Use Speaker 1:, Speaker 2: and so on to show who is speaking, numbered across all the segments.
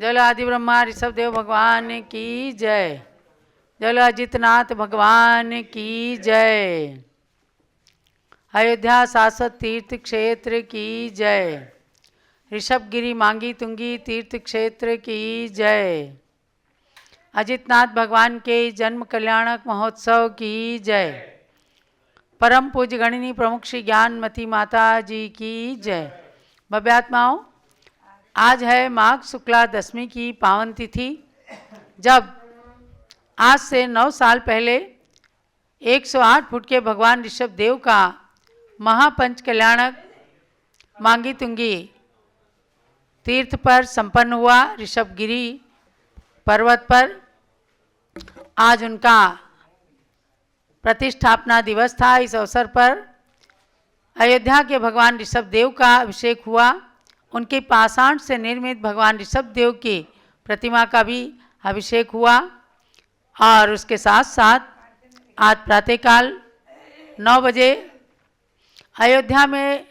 Speaker 1: जल आदि ब्रह्मा ऋषभ देव भगवान की जय। जल अजितनाथ भगवान की जय। अयोध्या शाश्वत तीर्थ क्षेत्र की जय। ऋषभगिरी मांगी तुंगी तीर्थ क्षेत्र की जय। अजितनाथ भगवान के जन्म कल्याणक महोत्सव की जय। परम पूज्य गणिनी प्रमुख श्री ज्ञानमती माता जी की जय। भव्यात्माओं, आज है माघ शुक्ला दशमी की पावन तिथि, जब आज से 9 साल पहले 108 फुट के भगवान ऋषभ देव का महापंच कल्याणक मांगी तुंगी तीर्थ पर संपन्न हुआ। ऋषभगिरी पर्वत पर आज उनका प्रतिष्ठापना दिवस था। इस अवसर पर अयोध्या के भगवान ऋषभ देव का अभिषेक हुआ। उनके पाषाण से निर्मित भगवान ऋषभ देव की प्रतिमा का भी अभिषेक हुआ और उसके साथ साथ आज प्रातःकाल 9 बजे अयोध्या में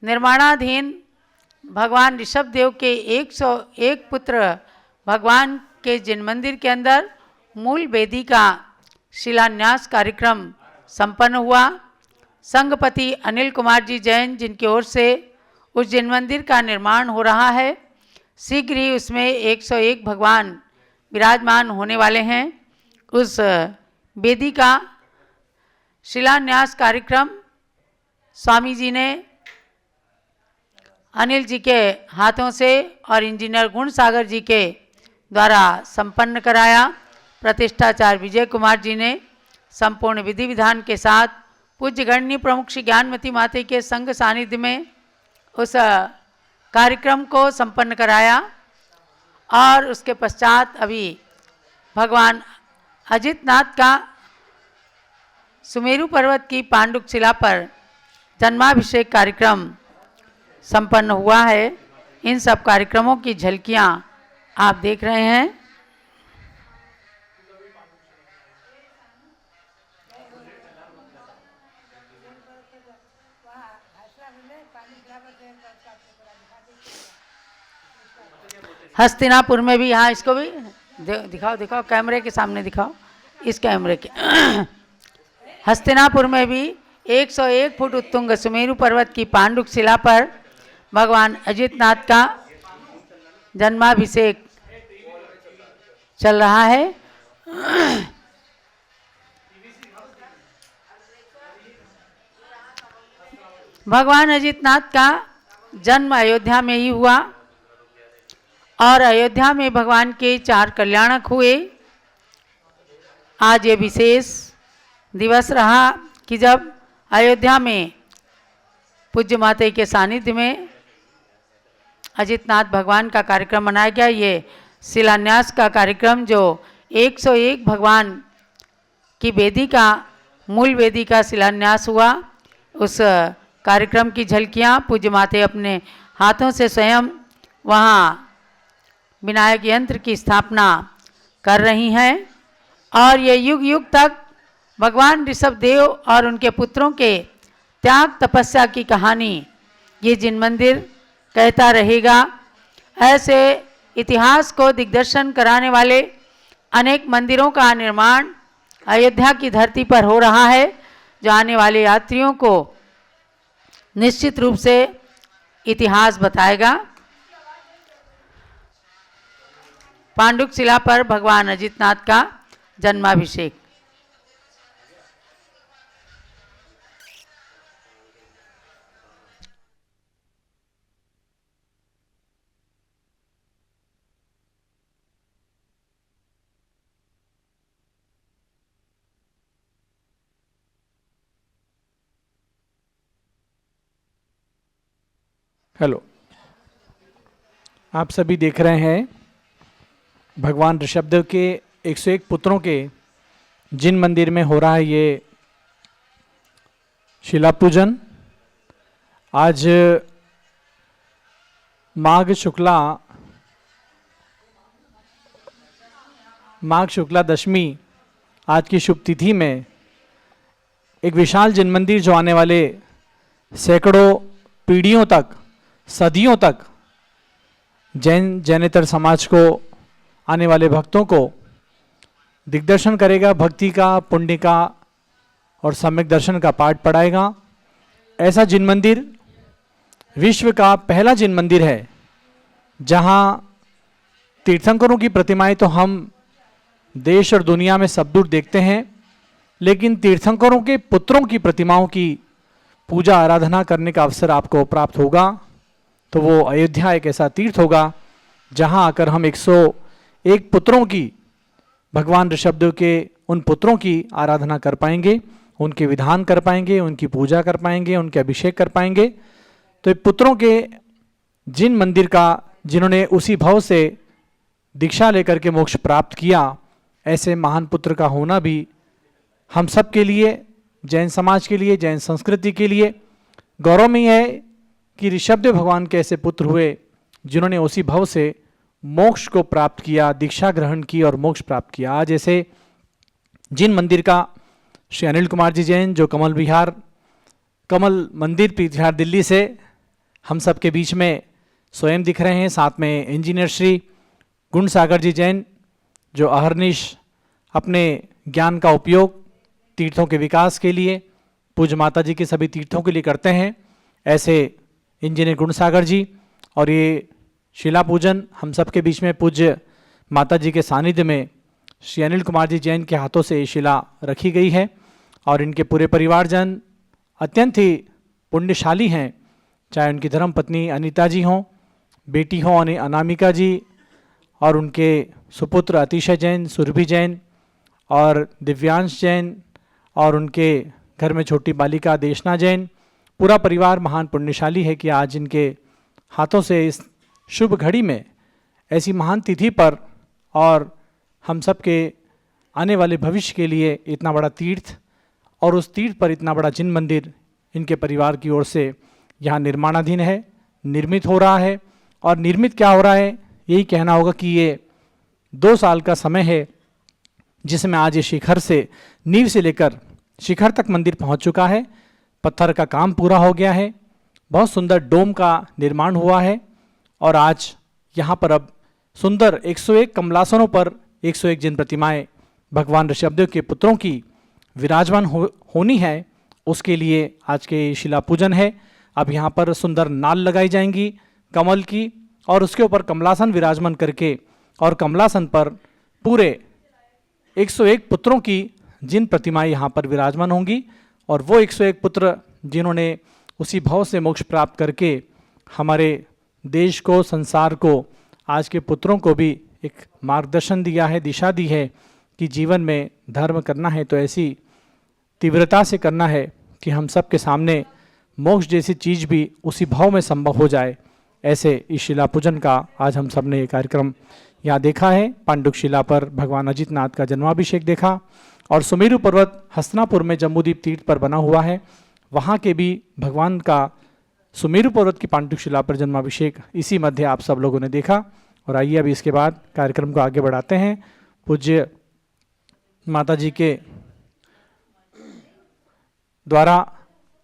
Speaker 1: निर्माणाधीन भगवान ऋषभ देव के 101 पुत्र भगवान के जिन मंदिर के अंदर मूल वेदी का शिलान्यास कार्यक्रम संपन्न हुआ। संघपति अनिल कुमार जी जैन, जिनकी ओर से उस जिन मंदिर का निर्माण हो रहा है, शीघ्र ही उसमें 101 भगवान विराजमान होने वाले हैं। उस वेदी का शिलान्यास कार्यक्रम स्वामी जी ने अनिल जी के हाथों से और इंजीनियर गुणसागर जी के द्वारा संपन्न कराया। प्रतिष्ठाचार्य विजय कुमार जी ने संपूर्ण विधि विधान के साथ पूज्य गणनी प्रमुख श्री ज्ञानमती माता के संग सानिध्य में उस कार्यक्रम को संपन्न कराया और उसके पश्चात अभी भगवान अजितनाथ का सुमेरु पर्वत की पांडुक शिला पर जन्माभिषेक कार्यक्रम संपन्न हुआ है। इन सब कार्यक्रमों की झलकियां आप देख रहे हैं। हस्तिनापुर में भी, यहाँ इसको भी दिखाओ दिखाओ, कैमरे के सामने दिखाओ, इस कैमरे के हस्तिनापुर में भी 101 फुट उत्तुंग सुमेरु पर्वत की पांडुक शिला पर भगवान अजितनाथ का जन्माभिषेक चल रहा है। भगवान अजितनाथ का जन्म अयोध्या में ही हुआ और अयोध्या में भगवान के 4 कल्याणक हुए। आज ये विशेष दिवस रहा कि जब अयोध्या में पूज्य माता के सानिध्य में अजितनाथ भगवान का कार्यक्रम मनाया गया। ये शिलान्यास का कार्यक्रम जो 101 भगवान की वेदी का, मूल वेदी का शिलान्यास हुआ, उस कार्यक्रम की झलकियाँ पूज्य माता अपने हाथों से स्वयं वहाँ विनायक यंत्र की स्थापना कर रही हैं और ये युग युग तक भगवान ऋषभ देव और उनके पुत्रों के त्याग तपस्या की कहानी ये जिन मंदिर कहता रहेगा। ऐसे इतिहास को दिग्दर्शन कराने वाले अनेक मंदिरों का निर्माण अयोध्या की धरती पर हो रहा है, जो आने वाले यात्रियों को निश्चित रूप से इतिहास बताएगा। पांडुक शिला पर भगवान अजितनाथ का जन्माभिषेक।
Speaker 2: हेलो, आप सभी देख रहे हैं भगवान ऋषभदेव के 101 पुत्रों के जिन मंदिर में हो रहा है ये शिला पूजन। आज माघ शुक्ला दशमी आज की शुभ तिथि में एक विशाल जिन मंदिर जो आने वाले सैकड़ों पीढ़ियों तक, सदियों तक जैनेतर समाज को आने वाले भक्तों को दिग्दर्शन करेगा, भक्ति का, पुण्य का और सम्यक दर्शन का पाठ पढ़ाएगा। ऐसा जिन मंदिर विश्व का पहला जिन मंदिर है जहां तीर्थंकरों की प्रतिमाएं तो हम देश और दुनिया में सब दूर देखते हैं, लेकिन तीर्थंकरों के पुत्रों की प्रतिमाओं की पूजा आराधना करने का अवसर आपको प्राप्त होगा। तो वो अयोध्या एक ऐसा तीर्थ होगा जहां आकर हम 101 पुत्रों की, भगवान ऋषभदेव के उन पुत्रों की आराधना कर पाएंगे, उनके विधान कर पाएंगे, उनकी पूजा कर पाएंगे, उनके अभिषेक कर पाएंगे। तो पुत्रों के जिन मंदिर का, जिन्होंने उसी भाव से दीक्षा लेकर के मोक्ष प्राप्त किया, ऐसे महान पुत्र का होना भी हम सब के लिए, जैन समाज के लिए, जैन संस्कृति के लिए गौरवमय है कि ऋषभदेव भगवान के ऐसे पुत्र हुए जिन्होंने उसी भाव से मोक्ष को प्राप्त किया, दीक्षा ग्रहण की और मोक्ष प्राप्त किया। आज ऐसे जिन मंदिर का श्री अनिल कुमार जी जैन, जो कमल मंदिर पीठविहार दिल्ली से हम सब के बीच में स्वयं दिख रहे हैं, साथ में इंजीनियर श्री गुणसागर जी जैन, जो अहर्निश अपने ज्ञान का उपयोग तीर्थों के विकास के लिए, पूज्य माता जी के सभी तीर्थों के लिए करते हैं। ऐसे इंजीनियर गुणसागर जी, और ये शिला पूजन हम सब के बीच में पूज्य माता जी के सानिध्य में श्री अनिल कुमार जी जैन के हाथों से ये शिला रखी गई है। और इनके पूरे परिवारजन अत्यंत ही पुण्यशाली हैं, चाहे उनकी धर्मपत्नी अनीता जी हों, बेटी हों अनामिका जी, और उनके सुपुत्र अतिशय जैन, सुरभि जैन और दिव्यांश जैन, और उनके घर में छोटी बालिका देशना जैन। पूरा परिवार महान पुण्यशाली है कि आज इनके हाथों से इस शुभ घड़ी में, ऐसी महान तिथि पर, और हम सब के आने वाले भविष्य के लिए इतना बड़ा तीर्थ, और उस तीर्थ पर इतना बड़ा जिन मंदिर इनके परिवार की ओर से यहाँ निर्माणाधीन है, निर्मित हो रहा है। और निर्मित क्या हो रहा है, यही कहना होगा कि ये 2 साल का समय है जिसमें आज ये शिखर से, नींव से लेकर शिखर तक मंदिर पहुंच चुका है। पत्थर का काम पूरा हो गया है, बहुत सुंदर डोम का निर्माण हुआ है, और आज यहाँ पर अब सुंदर 101 कमलासनों पर 101 जिन प्रतिमाएं भगवान ऋषभदेव के पुत्रों की विराजमान होनी है, उसके लिए आज के शिला पूजन है। अब यहाँ पर सुंदर नाल लगाई जाएंगी कमल की, और उसके ऊपर कमलासन विराजमान करके, और कमलासन पर पूरे 101 पुत्रों की जिन प्रतिमाएं यहाँ पर विराजमान होंगी, और वो 101 पुत्र जिन्होंने उसी भाव से मोक्ष प्राप्त करके हमारे देश को, संसार को, आज के पुत्रों को भी एक मार्गदर्शन दिया है, दिशा दी है कि जीवन में धर्म करना है तो ऐसी तीव्रता से करना है कि हम सब के सामने मोक्ष जैसी चीज़ भी उसी भाव में संभव हो जाए। ऐसे इस शिला पूजन का आज हम सब ने ये कार्यक्रम यहाँ देखा है। पांडुक शिला पर भगवान अजितनाथ का जन्माभिषेक देखा, और सुमेरु पर्वत हस्तिनापुर में जम्बूदीप तीर्थ पर बना हुआ है, वहाँ के भी भगवान का सुमेरु पर्वत की पांडुक शिला पर जन्माभिषेक इसी मध्य आप सब लोगों ने देखा। और आइए अभी इसके बाद कार्यक्रम को आगे बढ़ाते हैं। पूज्य माता जी के द्वारा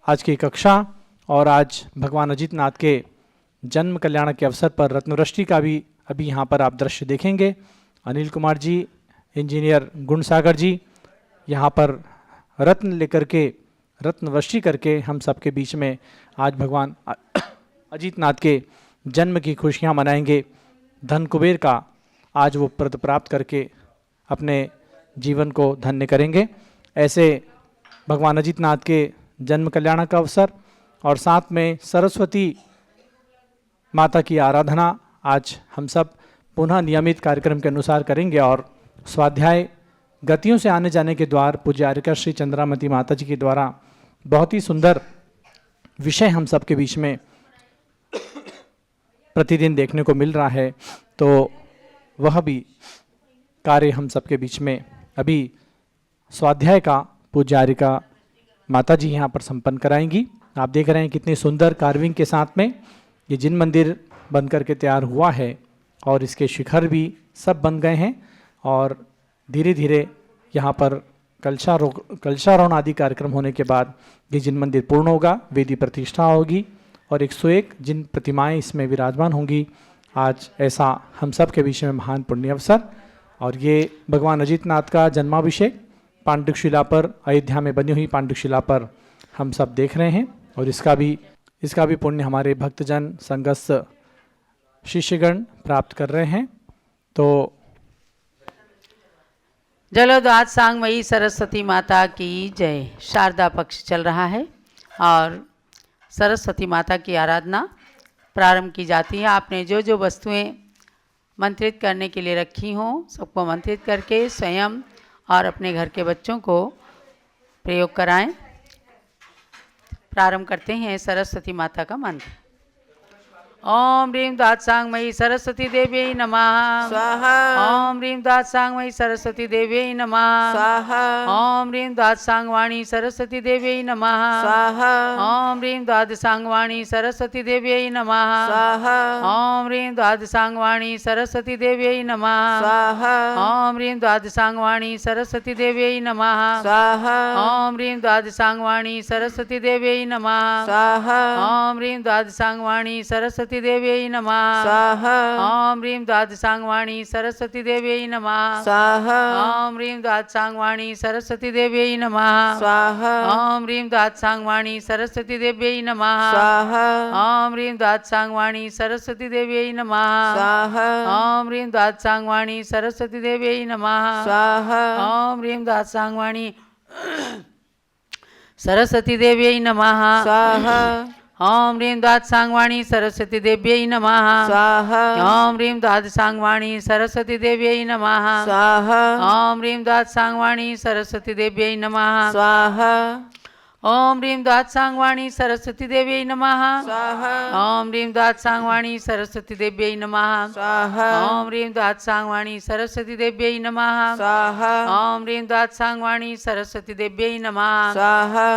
Speaker 2: आज की कक्षा, और आज भगवान अजितनाथ के जन्म कल्याण के अवसर पर रत्नवृष्टि का भी अभी यहाँ पर आप दृश्य देखेंगे। अनिल कुमार जी, इंजीनियर गुणसागर जी यहाँ पर रत्न लेकर के, रत्नवृष्टि करके हम सबके बीच में आज भगवान अजितनाथ के जन्म की खुशियाँ मनाएंगे। धन कुबेर का आज वो प्रद प्राप्त करके अपने जीवन को धन्य करेंगे। ऐसे भगवान अजितनाथ के जन्म कल्याण का अवसर, और साथ में सरस्वती माता की आराधना आज हम सब पुनः नियमित कार्यक्रम के अनुसार करेंगे। और स्वाध्याय गतियों से आने जाने के द्वार पूज्य आर्यका श्री चंद्रामती माता जी के द्वारा बहुत ही सुंदर विषय हम सब के बीच में प्रतिदिन देखने को मिल रहा है, तो वह भी कार्य हम सब के बीच में अभी स्वाध्याय का पूज्य आर्यका माता जी यहाँ पर संपन्न कराएंगी। आप देख रहे हैं कितनी सुंदर कार्विंग के साथ में ये जिन मंदिर बन करके तैयार हुआ है, और इसके शिखर भी सब बन गए हैं, और धीरे धीरे यहाँ पर कलशारोहण आदि कार्यक्रम होने के बाद ये जिन मंदिर पूर्ण होगा, वेदी प्रतिष्ठा होगी, और 101 जिन प्रतिमाएं इसमें विराजमान होंगी। आज ऐसा हम सब के विषय में महान पुण्य अवसर और ये भगवान अजितनाथ का जन्माभिषेक पांडुक शिला पर, अयोध्या में बनी हुई पांडुक शिला पर हम सब देख रहे हैं और इसका भी पुण्य हमारे भक्तजन संघस्थ शिष्यगण प्राप्त कर रहे हैं। तो
Speaker 1: जलोद्वाद सांगमयी सरस्वती माता की जय। शारदा पक्ष चल रहा है और सरस्वती माता की आराधना प्रारंभ की जाती है। आपने जो जो वस्तुएं मंत्रित करने के लिए रखी हों सबको मंत्रित करके स्वयं और अपने घर के बच्चों को प्रयोग कराएं। प्रारंभ करते हैं सरस्वती माता का मंत्र। ओम ह्रीं दात्सांगमयी सरस्वती देव्यै नमः
Speaker 3: स्वाहा।
Speaker 1: ओम ह्रीं दात्सांगमयी सरस्वती देव्यै नमः
Speaker 3: स्वाहा।
Speaker 1: ओम ह्रीं दात्सांगवाणी सरस्वती देव्यै नमः
Speaker 3: स्वाहा।
Speaker 1: ओम ह्रीं द्वादशांगवाणी सरस्वती देव्यै नमः
Speaker 3: स्वाहा।
Speaker 1: ओम ह्रीं द्वादशांगवाणी सरस्वती देव्यै नमः
Speaker 3: स्वाहा।
Speaker 1: ओम ह्रीं द्वादशांगवाणी सरस्वती देव्यै नमः
Speaker 3: स्वाहा।
Speaker 1: ओम ह्रीं द्वादशांगवाणी सरस्वती देव्यै नमः
Speaker 3: स्वाहा।
Speaker 1: ओम ह्रीं द्वादशांगवाणी सरस्वती देव्यै नमः
Speaker 3: स्वाहा।
Speaker 1: ओम ह्रीं द्वादशांगवाणी सरस्वती देव्यै नमः
Speaker 3: स्वाहा।
Speaker 1: ओम ह्रीं द्वादशांगवाणी सरस्वती देव्यै नमः
Speaker 3: स्वाहा।
Speaker 1: ओम ह्रीं द्वादशांगवाणी सरस्वती देव्यै नमः
Speaker 3: स्वाहा।
Speaker 1: ओम ह्रीं द्वादशांगवाणी सरस्वती देव्यै नमः
Speaker 3: स्वाहा।
Speaker 1: ओम ह्रीं द्वादशांगवाणी सरस्वती देव्यै नमः
Speaker 3: स्वाहा।
Speaker 1: ओम ह्रीं द्वादशांगवाणी सरस्वती देव्यै नमः
Speaker 3: स्वाहा।
Speaker 1: ओम ह्रीं द्वादशांगवाणी सरस्वती देव्यै नमः
Speaker 3: स्वाहा।
Speaker 1: ओम ह्रीं द्वादशांगवाणी सरस्वती देव्यै नमः
Speaker 3: स्वाहा।
Speaker 1: ओम ह्रीं द्वादशांगवाणी सरस्वती देव्यै नमः
Speaker 3: स्वाहा।
Speaker 1: ओम ह्रीं द्वादशांगवाणी सरस्वती देव्यै नमः
Speaker 3: स्वाहा।
Speaker 1: ओम ह्रीं द्वादशांगवाणी सरस्वती देव्यै नमः
Speaker 3: स्वाहा।
Speaker 1: ओम ह्रीं द्वादशांगवाणी सरस्वती देव्यै नमः
Speaker 3: स्वाहा।
Speaker 1: ओम ह्रीं द्वादशांगवाणी सरस्वती देव्यै नमः
Speaker 3: स्वाहा।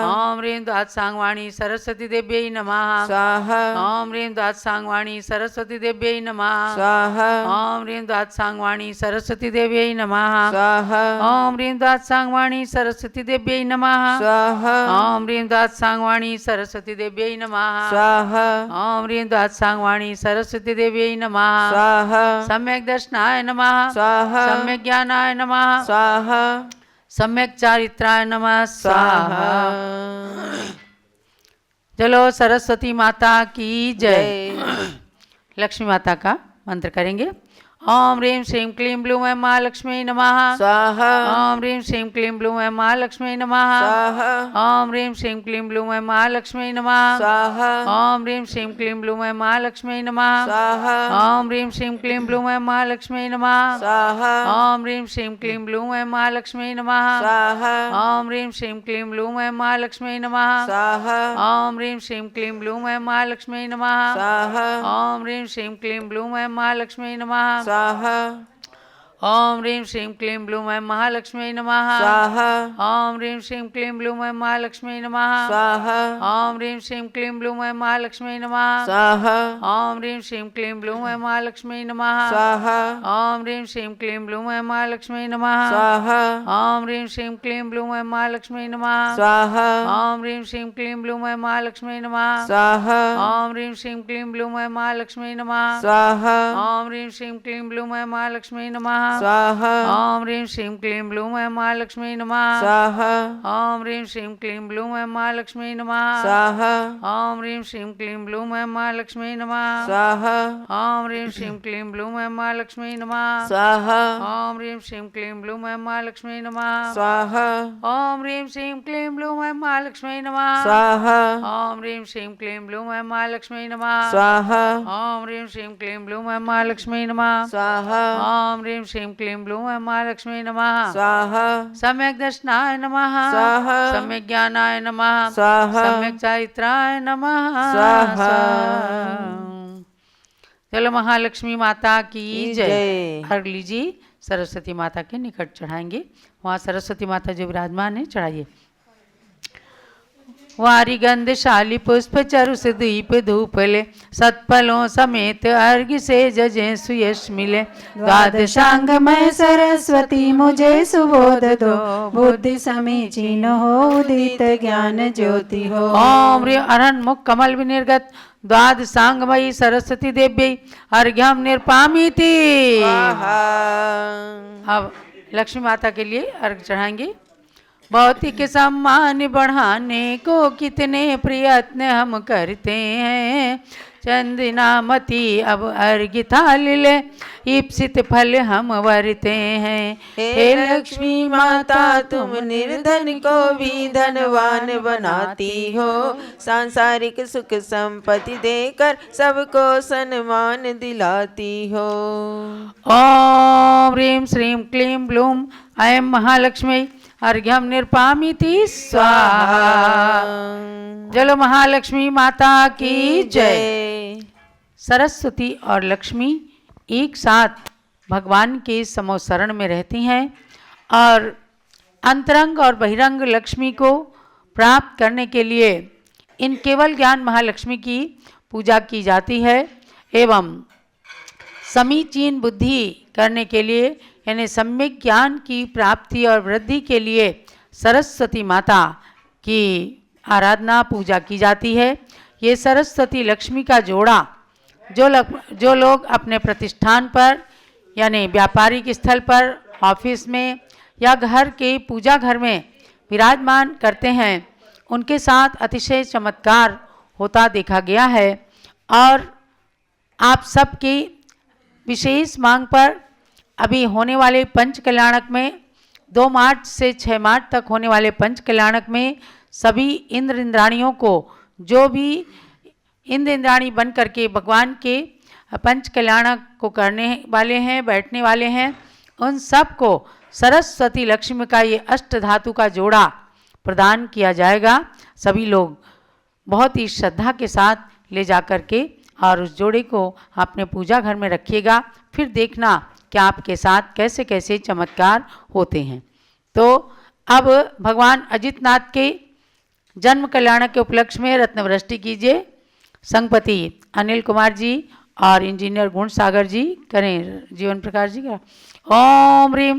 Speaker 1: ओम ह्रीं द्वादशांगवाणी सरस्वती देव्यै नमः
Speaker 3: स्वाहा।
Speaker 1: ओम ह्रीं द्वादशांगवाणी सरस्वती देव्यै नमः
Speaker 3: स्वाहा।
Speaker 1: ओम ह्रीं द्वादशांगवाणी सरस्वती देव्यै नमः
Speaker 3: स्वाहा।
Speaker 1: ओम ह्रीं द्वादशांगवाणी सरस्वती देव्यै नमः
Speaker 3: स्वाहा।
Speaker 1: ओम ह्रीं द्वादशांगवाणी सरस्वती देव्यै नमः
Speaker 3: स्वाहा।
Speaker 1: ओम ह्रीं द्वादशांगवाणी सरस्वती देव्यै नमः
Speaker 3: स्वाहा।
Speaker 1: सम्यक् दर्शनाय नमः
Speaker 3: स्वाहा।
Speaker 1: सम्यक् ज्ञानाय नमः
Speaker 3: स्वाहा।
Speaker 1: सम्यक् चारित्राय नमः
Speaker 3: स्वाहा।
Speaker 1: स्वाहा। चलो सरस्वती माता की जय। लक्ष्मी माता का मंत्र करेंगे। ओम ह्रीं श्रीं क्लीं ब्लूं ऐं महालक्ष्मी नमः
Speaker 3: स्वाहा।
Speaker 1: ओम ह्रीं श्रीं क्लीं ब्लूं ऐं महालक्ष्मी नमः
Speaker 3: स्वाहा।
Speaker 1: ओम ह्रीं श्रीं क्लीं ब्लूं ऐं महालक्ष्मी नमः
Speaker 3: स्वाहा।
Speaker 1: ओम ह्रीं श्रीं क्लीं ब्लूं ऐं महालक्ष्मी नमः
Speaker 3: स्वाहा।
Speaker 1: ओम ह्रीं श्रीं क्लीं ब्लूं ऐं महालक्ष्मी नमः
Speaker 3: स्वाहा।
Speaker 1: ओम ह्रीं श्रीं क्लीं ब्लूं ऐं महालक्ष्मी नमः
Speaker 3: स्वाहा।
Speaker 1: ओम ह्रीं श्रीं क्लीं ब्लूं ऐं महालक्ष्मी नमः
Speaker 3: स्वाहा।
Speaker 1: ओम ह्रीं श्रीं क्लीं ब्लूं ऐं महालक्ष्मी नमः
Speaker 3: स्वाहा।
Speaker 1: ओम ह्रीं श्रीं क्लीं ब्लूं ऐं महालक्ष्मी नमः
Speaker 3: स्वाहा।
Speaker 1: ओम ह्रीं श्रीं क्लीं ब्लूं ऐं महालक्ष्मी नमः
Speaker 3: स्वाहा।
Speaker 1: ओम ह्रीं श्रीं क्लीं ब्लूं ऐं महालक्ष्मी नमः
Speaker 3: स्वाहा।
Speaker 1: ओम ह्रीं श्रीं क्लीं ब्लूं ऐं महालक्ष्मी नमः
Speaker 3: स्वाहा।
Speaker 1: ओम ह्रीं श्रीं क्लीं ब्लूं ऐं महालक्ष्मी नमः
Speaker 3: स्वाहा।
Speaker 1: ओम ह्रीं श्रीं क्लीं ब्लूं ऐं महालक्ष्मी नमः
Speaker 3: स्वाहा।
Speaker 1: ओम ह्रीं श्रीं क्लीं ब्लूं ऐं महालक्ष्मी नमः
Speaker 3: स्वाहा।
Speaker 1: ओम ह्रीं श्रीं क्लीं ब्लूं ऐं महालक्ष्मी नमः
Speaker 3: स्वाहा।
Speaker 1: ओम ह्रीं श्रीं क्लीं ब्लूं ऐं महालक्ष्मी नमः
Speaker 3: स्वाहा।
Speaker 1: ओम ह्रीं श्रीं क्लीं ब्लूं ऐं महालक्ष्मी नमः
Speaker 3: स्वाहा।
Speaker 1: ओम ह्रीं श्रीं क्लीं ब्लूं ऐं महालक्ष्मी नमः
Speaker 3: स्वाहा।
Speaker 1: ओम ह्रीं श्रीं क्लीं ब्लूं ऐं महालक्ष्मी नमः
Speaker 3: स्वाहा।
Speaker 1: ओम ह्रीं श्रीं क्लीं ब्लूं ऐं महालक्ष्मी नमः
Speaker 3: स्वाहा।
Speaker 1: ओम ह्रीं श्रीं क्लीं ब्लूं ऐं महालक्ष्मी नमः
Speaker 3: स्वाहा।
Speaker 1: ओम ह्रीं श्रीं क्लीं ब्लूं ऐं महालक्ष्मी नमः
Speaker 3: स्वाहा।
Speaker 1: ओम ह्रीं श्रीं क्लीं ब्लूं ऐं महालक्ष्मी नमः
Speaker 3: स्वाहा।
Speaker 1: ओम ह्रीं श्रीं क्लीं ब्लूं ऐं महालक्ष्मी नमः
Speaker 3: स्वाहा।
Speaker 1: ओम ह्रीं श्रीं क्लीं ब्लूं ऐं महालक्ष्मी नमः
Speaker 3: स्वाहा।
Speaker 1: ओम ह्रीं श्रीं क्लीं ब्लूं ऐं महालक्ष्मी नमः
Speaker 3: स्वाहा।
Speaker 1: सम्यक् दर्शनाय नमः
Speaker 3: स्वाहा।
Speaker 1: सम्यक् ज्ञानाय नमः
Speaker 3: स्वाहा।
Speaker 1: सम्यक् चारित्राय नमः
Speaker 3: स्वाहा।
Speaker 1: चलो महालक्ष्मी माता की जय।
Speaker 3: जय।
Speaker 1: हर लीजिए सरस्वती माता के निकट चढ़ाएंगे। वहाँ सरस्वती माता जो विराजमान है चढ़ाइए। वारी गंध शाली पुष्प चरुष दीप धूपले सत्फलों समेत अर्घ से जजे सुयश मिले।
Speaker 4: द्वादशांग में सरस्वती मुझे सुबोध दो, बुद्धि समीचीन हो उदित ज्ञान ज्योति हो।
Speaker 1: ओम ह्रीं अरहन मुख कमल विनिर्गत द्वादशांगमयी सरस्वती देव्यै अर्घ्यम निर्पामीति। अब लक्ष्मी माता के लिए अर्घ चढ़ाएंगे। भौतिक सम्मान बढ़ाने को कितने प्रयत्न हम करते हैं, चंदनामती अब अर्घ थाली ले ईप्सित फल हम वरते हैं।
Speaker 4: हे लक्ष्मी माता तुम निर्धन को भी धनवान बनाती हो, सांसारिक सुख संपत्ति देकर सबको सम्मान दिलाती हो।
Speaker 1: ओम ह्रीं श्रीं क्लीं ब्लूम ऐं महालक्ष्मी अर्घ्यम निर्पामीति स्वाहा। चलो महालक्ष्मी माता की जय। सरस्वती और लक्ष्मी एक साथ भगवान के समोसरण में रहती हैं और अंतरंग और बहिरंग लक्ष्मी को प्राप्त करने के लिए इन केवल ज्ञान महालक्ष्मी की पूजा की जाती है एवं समीचीन बुद्धि करने के लिए यानी सम्यक ज्ञान की प्राप्ति और वृद्धि के लिए सरस्वती माता की आराधना पूजा की जाती है। ये सरस्वती लक्ष्मी का जोड़ा जो लोग अपने प्रतिष्ठान पर यानी व्यापारिक स्थल पर, ऑफिस में या घर के पूजा घर में विराजमान करते हैं, उनके साथ अतिशय चमत्कार होता देखा गया है। और आप सबकी विशेष मांग पर अभी होने वाले पंच कल्याणक में 2 मार्च से 6 मार्च तक होने वाले पंच कल्याणक में सभी इंद्र इंद्राणियों को, जो भी इंद्र इंद्राणी बन करके भगवान के पंच कल्याणक को करने वाले हैं, बैठने वाले हैं, उन सब को सरस्वती लक्ष्मी का ये अष्ट धातु का जोड़ा प्रदान किया जाएगा। सभी लोग बहुत ही श्रद्धा के साथ ले जा कर के और उस जोड़े को अपने पूजा घर में रखिएगा। फिर देखना कि आपके साथ कैसे कैसे चमत्कार होते हैं। तो अब भगवान अजितनाथ के जन्म कल्याण के उपलक्ष्य में रत्नवृष्टि कीजिए। संघपति अनिल कुमार जी और इंजीनियर गुण सागर जी करें, जीवन प्रकाश जी का। ओम ह्रीं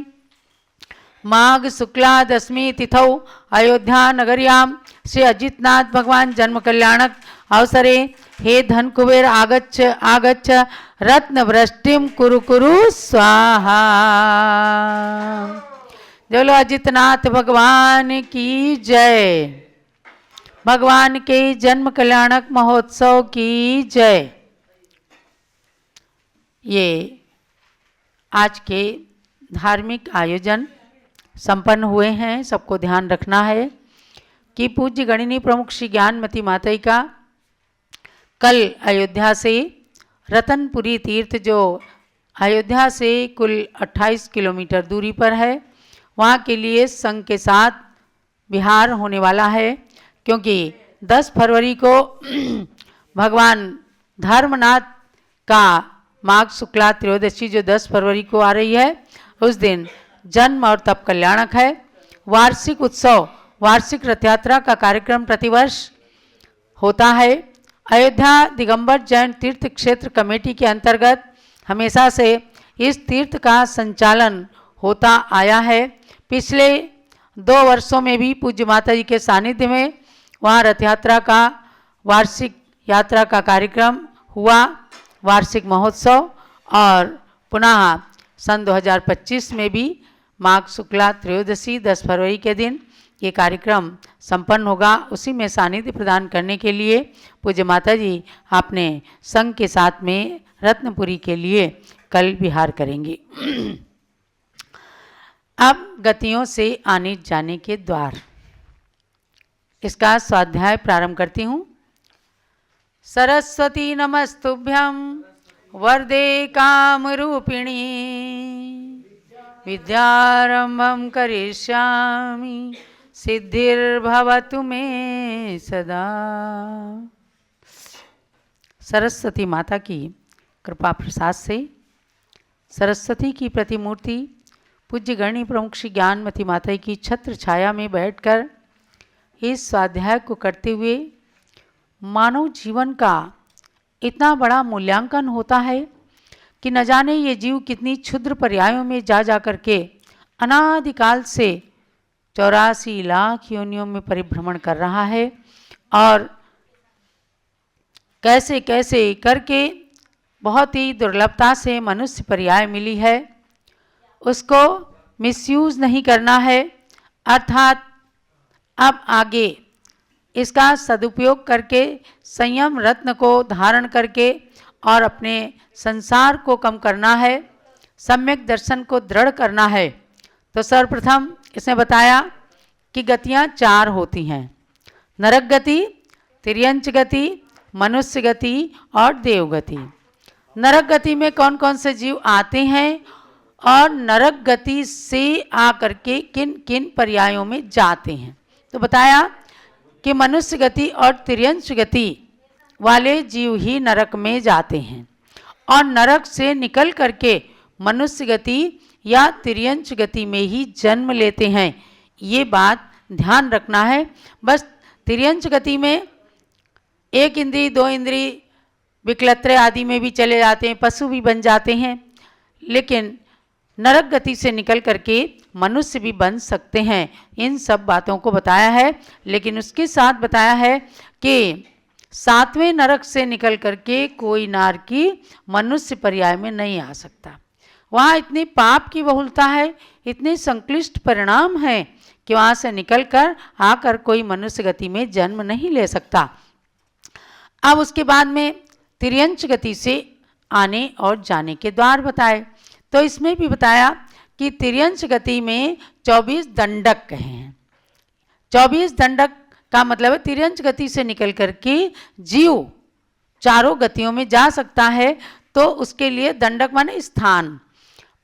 Speaker 1: माघ शुक्ला दशमी तिथौ अयोध्या नगर्याम श्री अजितनाथ भगवान जन्म कल्याणक अवसरे हे धन कुबेर आगच्छ आगच्छ रत्न वृष्टिम कुरु कुरु स्वाहा। बोलो अजितनाथ भगवान की जय। भगवान के जन्म कल्याणक महोत्सव की जय। ये आज के धार्मिक आयोजन संपन्न हुए हैं। सबको ध्यान रखना है कि पूज्य गणिनी प्रमुख श्री ज्ञानमती माता का कल अयोध्या से रतनपुरी तीर्थ, जो अयोध्या से कुल 28 किलोमीटर दूरी पर है, वहाँ के लिए संघ के साथ विहार होने वाला है। क्योंकि 10 फरवरी को भगवान धर्मनाथ का माघ शुक्ला त्रयोदशी जो 10 फरवरी को आ रही है, उस दिन जन्म और तप कल्याणक है। वार्षिक उत्सव, वार्षिक रथ यात्रा का कार्यक्रम प्रतिवर्ष होता है। अयोध्या दिगंबर जैन तीर्थ क्षेत्र कमेटी के अंतर्गत हमेशा से इस तीर्थ का संचालन होता आया है। पिछले 2 वर्षों में भी पूज्य माता जी के सानिध्य में वहाँ रथ यात्रा का, वार्षिक यात्रा का कार्यक्रम हुआ, वार्षिक महोत्सव। और पुनः सन 2025 में भी माघ शुक्ला त्रयोदशी 10 फरवरी के दिन ये कार्यक्रम संपन्न होगा। उसी में सानिध्य प्रदान करने के लिए पूज्य माता जी अपने संघ के साथ में रत्नपुरी के लिए कल विहार करेंगी। अब गतियों से आने जाने के द्वार, इसका स्वाध्याय प्रारंभ करती हूँ। सरस्वती नमस्तुभ्यं वरदे कामरूपिणी विद्यारंभं करिष्यामि सिद्धिर्भवतु मे सदा। सरस्वती माता की कृपा प्रसाद से सरस्वती की प्रतिमूर्ति पूज्य गणिनी प्रमुख श्री ज्ञानमती माता की छत्र छाया में बैठकर इस स्वाध्याय को करते हुए मानव जीवन का इतना बड़ा मूल्यांकन होता है कि न जाने ये जीव कितनी क्षुद्र पर्यायों में जा करके अनादिकाल से 84 लाख योनियों में परिभ्रमण कर रहा है। और कैसे कैसे करके बहुत ही दुर्लभता से मनुष्य पर्याय मिली है, उसको मिसयूज नहीं करना है। अर्थात अब आगे इसका सदुपयोग करके संयम रत्न को धारण करके और अपने संसार को कम करना है, सम्यक दर्शन को दृढ़ करना है। तो सर्वप्रथम इसने बताया कि गतियाँ 4 होती हैं, नरक गति, तिर्यंच गति, मनुष्य गति और देव गति। नरक गति में कौन कौन से जीव आते हैं और नरक गति से आकर के किन किन पर्यायों में जाते हैं। तो बताया कि मनुष्य गति और तिर्यंच गति वाले जीव ही नरक में जाते हैं और नरक से निकल करके मनुष्य गति या तिर्यंच गति में ही जन्म लेते हैं। ये बात ध्यान रखना है। बस तिर्यंच गति में 1 इंद्री 2 इंद्री विकलत्र आदि में भी चले जाते हैं, पशु भी बन जाते हैं, लेकिन नरक गति से निकल करके मनुष्य भी बन सकते हैं। इन सब बातों को बताया है, लेकिन उसके साथ बताया है कि 7वें नरक से निकल करके कोई नार की मनुष्य पर्याय में नहीं आ सकता। वहाँ इतनी पाप की बहुलता है, इतने संक्लिष्ट परिणाम हैं कि वहाँ से निकल कर आकर कोई मनुष्य गति में जन्म नहीं ले सकता। अब उसके बाद में तिर्यंच गति से आने और जाने के द्वार बताए। तो इसमें भी बताया कि तिर्यंच गति में 24 दंडक हैं। 24 दंडक का मतलब है तिर्यंच गति से निकल करके जीव चारों गतियों में जा सकता है। तो उसके लिए दंडक माने स्थान।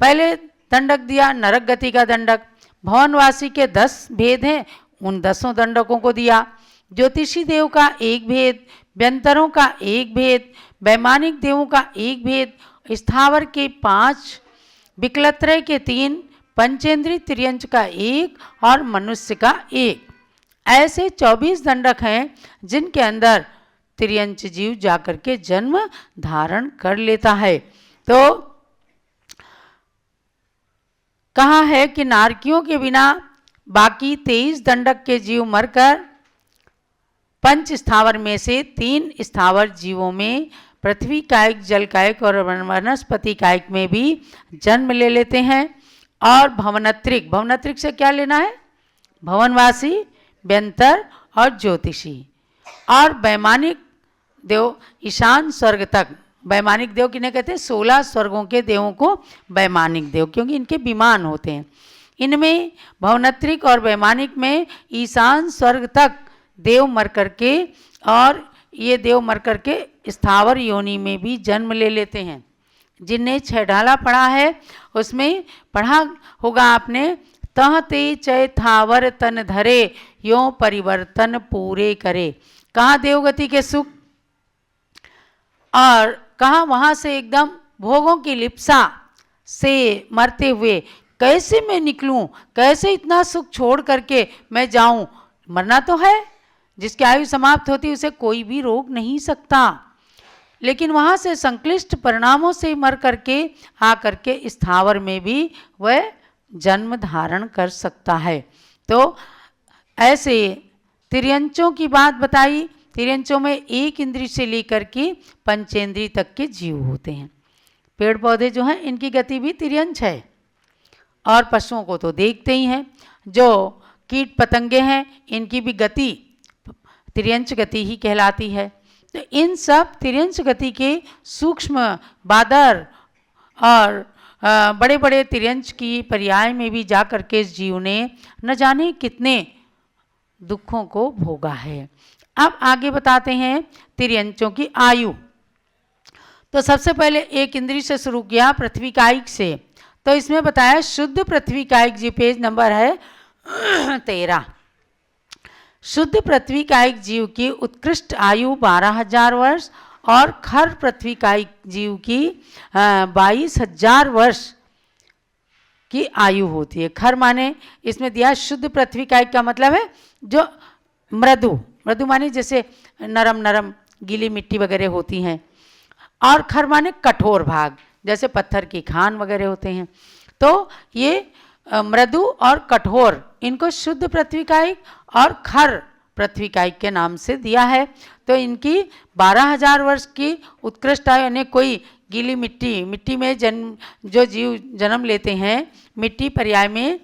Speaker 1: पहले दंडक दिया नरक गति का दंडक, भवनवासी के 10 भेद हैं, उन 10 दंडकों को दिया। ज्योतिषी देव का 1 भेद, व्यंतरों का 1 भेद, वैमानिक देवों का 1 भेद, स्थावर के 5, विकलत्रय के 3, पंचेंद्री तिर्यंच का 1 और मनुष्य का 1। ऐसे 24 दंडक हैं जिनके अंदर तिर्यंच जीव जाकर के जन्म धारण कर लेता है। तो कहा है कि नारकियों के बिना बाकी 23 दंडक के जीव मरकर 5 स्थावर में से 3 स्थावर जीवों में पृथ्वी कायिक, जल कायिक और वनस्पति कायिक में भी जन्म ले लेते हैं। और भवनत्रिक, भवनत्रिक से क्या लेना है? भवनवासी, व्यंतर और ज्योतिषी। और वैमानिक देव ईशान स्वर्ग तक, वैमानिक देव किन्हें कहते हैं? 16 स्वर्गों के देवों को वैमानिक देव, क्योंकि इनके विमान होते हैं। इनमें भवनत्रिक और वैमानिक में ईशान स्वर्ग तक देव मर करके, और ये देव मर करके स्थावर योनि में भी जन्म ले लेते हैं। जिनने 6 ढाला पढ़ा है उसमें पढ़ा होगा आपने, तह ते चय थावर तन धरे, यो परिवर्तन पूरे करे। कहाँ देवगति के सुख और कहाँ वहाँ से एकदम भोगों की लिप्सा से मरते हुए कैसे मैं निकलूं, कैसे इतना सुख छोड़ करके मैं जाऊं। मरना तो है, जिसकी आयु समाप्त होती उसे कोई भी रोक नहीं सकता, लेकिन वहाँ से संक्लिष्ट परिणामों से मर करके आ करके स्थावर में भी वह जन्म धारण कर सकता है। तो ऐसे तिर्यंचों की बात बताई। तिर्यंचों में 1 इंद्री से लेकर के पंचेंद्री तक के जीव होते हैं। पेड़ पौधे जो हैं इनकी गति भी तिर्यंच है, और पशुओं को तो देखते ही हैं। जो कीट पतंगे हैं इनकी भी गति तिर्यंच गति ही कहलाती है। तो इन सब तिर्यंच गति के सूक्ष्म बादर और बड़े बड़े तिर्यंच की पर्याय में भी जा कर के इस जीव ने न जाने कितने दुखों को भोगा है। अब आगे बताते हैं तिर्यंचों की आयु। तो सबसे पहले 1 इंद्री से शुरू किया, पृथ्वी कायिक से। तो इसमें बताया शुद्ध पृथ्वी कायिक जी, पेज नंबर है 13। शुद्ध पृथ्वी कायिक जीव की उत्कृष्ट आयु 12,000 वर्ष और खर पृथ्वी कायिक जीव की 22,000 वर्ष की आयु होती है। खर माने इसमें दिया शुद्ध पृथ्वी कायिक का मतलब है जो मृदु, मृदु माने जैसे नरम नरम गीली मिट्टी वगैरह होती हैं, और खर माने कठोर भाग जैसे पत्थर की खान वगैरह होते हैं। तो ये मृदु और कठोर, इनको शुद्ध पृथ्वी कायिक और खर पृथ्वी कायिक के नाम से दिया है। तो इनकी 12,000 वर्ष की उत्कृष्ट आयु, यानी कोई गीली मिट्टी में जो जीव जन्म लेते हैं, मिट्टी पर्याय में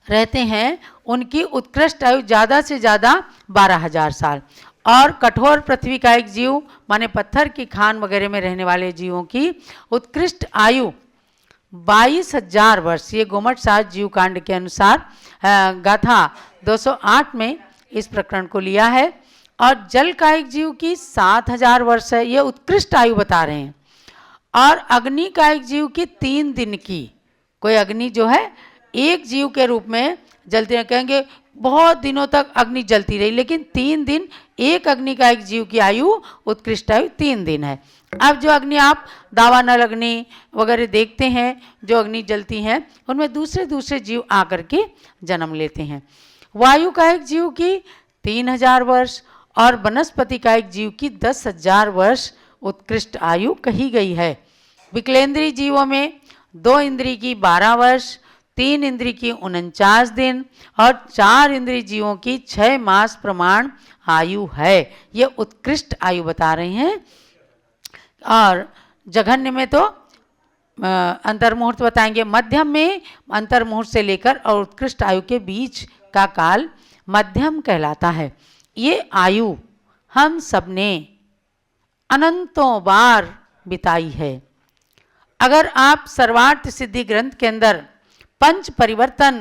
Speaker 1: रहते हैं, उनकी उत्कृष्ट आयु ज़्यादा से ज़्यादा 12,000 साल। और कठोर पृथ्वी का एक जीव माने पत्थर की खान वगैरह में रहने वाले जीवों की उत्कृष्ट आयु 22,000 वर्ष। ये गोमट साज जीव कांड के अनुसार गाथा 208 में इस प्रकरण को लिया है। और जल कायिक जीव की 7,000 वर्ष है, ये उत्कृष्ट आयु बता रहे हैं। और अग्नि कायिक जीव की 3 दिन की, कोई अग्नि जो है एक जीव के रूप में जलते हैं, कहेंगे बहुत दिनों तक अग्नि जलती रही, लेकिन 3 दिन एक अग्नि का एक जीव की आयु, उत्कृष्ट आयु 3 दिन है। अब जो अग्नि आप दावानल अग्नि वगैरह देखते हैं, जो अग्नि जलती हैं, उनमें दूसरे दूसरे जीव आकर के जन्म लेते हैं। वायु का एक जीव की 3,000 वर्ष और वनस्पति का एक जीव की 10,000 वर्ष उत्कृष्ट आयु कही गई है। विकलेंद्रीय जीवों में 2 इंद्रिय की 12 वर्ष, 3 इंद्रिय की 49 दिन और 4 इंद्रिय जीवों की 6 मास प्रमाण आयु है। ये उत्कृष्ट आयु बता रहे हैं। और जघन्य में तो अंतर्मुहूर्त बताएंगे। मध्यम में अंतर्मुहूर्त से लेकर और उत्कृष्ट आयु के बीच का काल मध्यम कहलाता है। ये आयु हम सबने अनंतों बार बिताई है। अगर आप सर्वार्थ सिद्धि ग्रंथ के अंदर पंच परिवर्तन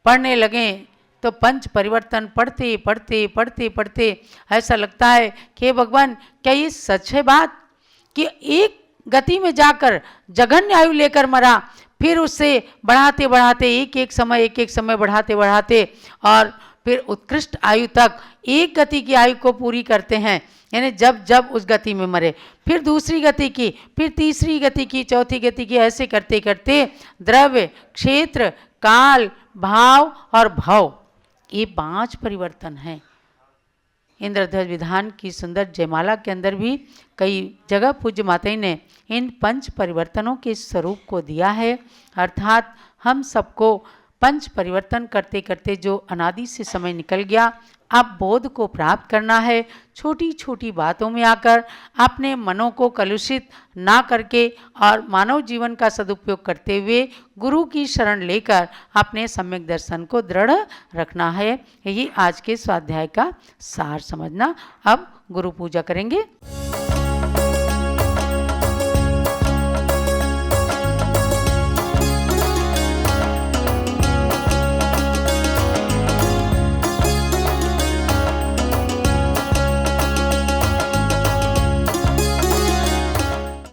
Speaker 1: पढ़ने लगें तो पंच परिवर्तन पढ़ते पढ़ते पढ़ते पढ़ते ऐसा लगता है कि भगवान क्या ये सच है बात कि एक गति में जाकर जघन्य आयु लेकर मरा, फिर उससे बढ़ाते बढ़ाते एक एक समय बढ़ाते बढ़ाते और फिर उत्कृष्ट आयु तक एक गति की आयु को पूरी करते हैं। यानी जब जब उस गति में मरे, फिर दूसरी गति की, फिर तीसरी गति की, चौथी गति की, ऐसे करते करते द्रव्य, क्षेत्र, काल, भाव और भव, ये 5 परिवर्तन हैं। इंद्रध्वज विधान की सुंदर जयमाला के अंदर भी कई जगह पूज्य माताजी ने इन 5 परिवर्तनों के स्वरूप को दिया है। अर्थात हम सबको पंच परिवर्तन करते करते जो अनादि से समय निकल गया, अब बोध को प्राप्त करना है। छोटी छोटी बातों में आकर अपने मनों को कलुषित ना करके और मानव जीवन का सदुपयोग करते हुए गुरु की शरण लेकर अपने सम्यक दर्शन को दृढ़ रखना है। यही आज के स्वाध्याय का सार समझना। अब गुरु पूजा करेंगे।